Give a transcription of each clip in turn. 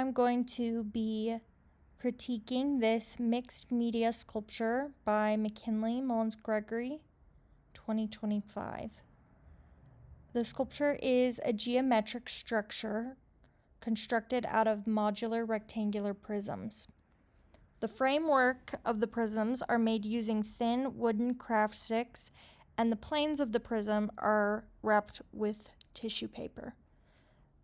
I'm going to be critiquing this mixed media sculpture by McKinley, Mullins Gregory, 2025. The sculpture is a geometric structure constructed out of modular rectangular prisms. The framework of the prisms are made using thin wooden craft sticks, and the planes of the prism are wrapped with tissue paper.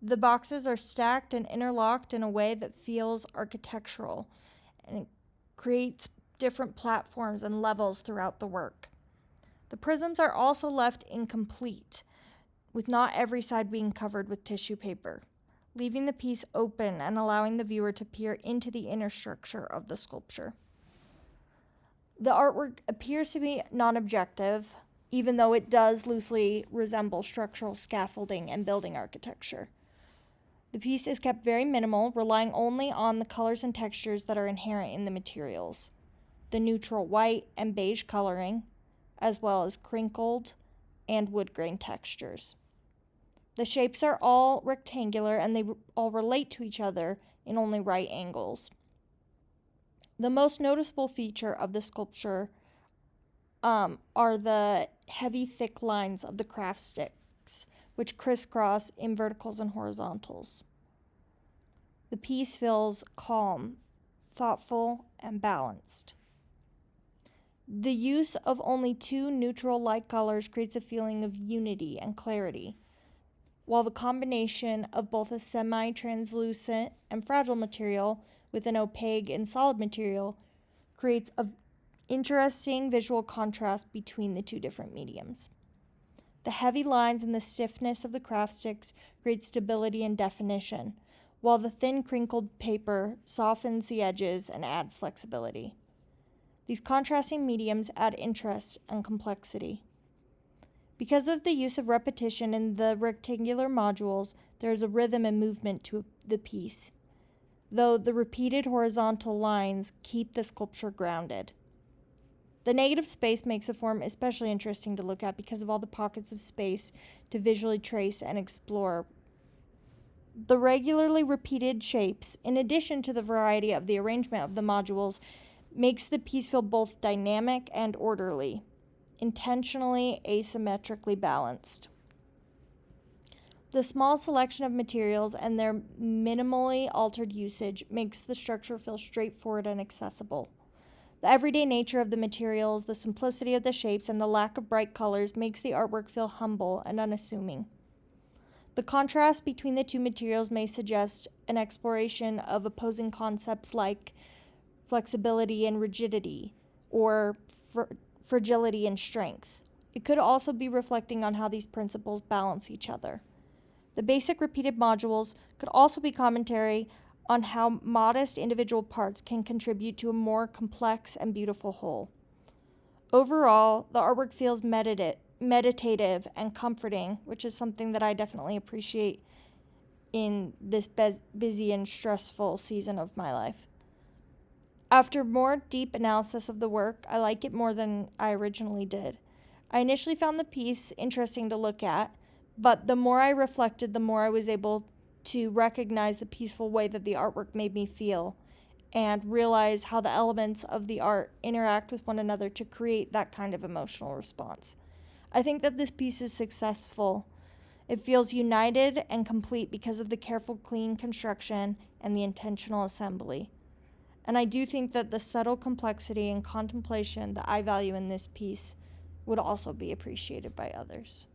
The boxes are stacked and interlocked in a way that feels architectural, and it creates different platforms and levels throughout the work. The prisms are also left incomplete, with not every side being covered with tissue paper, leaving the piece open and allowing the viewer to peer into the inner structure of the sculpture. The artwork appears to be non-objective, even though it does loosely resemble structural scaffolding and building architecture. The piece is kept very minimal, relying only on the colors and textures that are inherent in the materials. The neutral white and beige coloring, as well as crinkled and wood grain textures. The shapes are all rectangular and they all relate to each other in only right angles. The most noticeable feature of the sculpture are the heavy, thick lines of the craft sticks, which crisscross in verticals and horizontals. The piece feels calm, thoughtful, and balanced. The use of only two neutral light colors creates a feeling of unity and clarity, while the combination of both a semi-translucent and fragile material with an opaque and solid material creates an interesting visual contrast between the two different mediums. The heavy lines and the stiffness of the craft sticks create stability and definition, while the thin crinkled paper softens the edges and adds flexibility. These contrasting mediums add interest and complexity. Because of the use of repetition in the rectangular modules, there is a rhythm and movement to the piece, though the repeated horizontal lines keep the sculpture grounded. The negative space makes a form especially interesting to look at because of all the pockets of space to visually trace and explore. The regularly repeated shapes, in addition to the variety of the arrangement of the modules, makes the piece feel both dynamic and orderly, intentionally asymmetrically balanced. The small selection of materials and their minimally altered usage makes the structure feel straightforward and accessible. The everyday nature of the materials, the simplicity of the shapes, and the lack of bright colors makes the artwork feel humble and unassuming. The contrast between the two materials may suggest an exploration of opposing concepts like flexibility and rigidity, or fragility and strength. It could also be reflecting on how these principles balance each other. The basic repeated modules could also be commentary on how modest individual parts can contribute to a more complex and beautiful whole. Overall, the artwork feels meditative and comforting, which is something that I definitely appreciate in this busy and stressful season of my life. After more deep analysis of the work, I like it more than I originally did. I initially found the piece interesting to look at, but the more I reflected, the more I was able to recognize the peaceful way that the artwork made me feel and realize how the elements of the art interact with one another to create that kind of emotional response. I think that this piece is successful. It feels united and complete because of the careful, clean construction and the intentional assembly. And I do think that the subtle complexity and contemplation that I value in this piece would also be appreciated by others.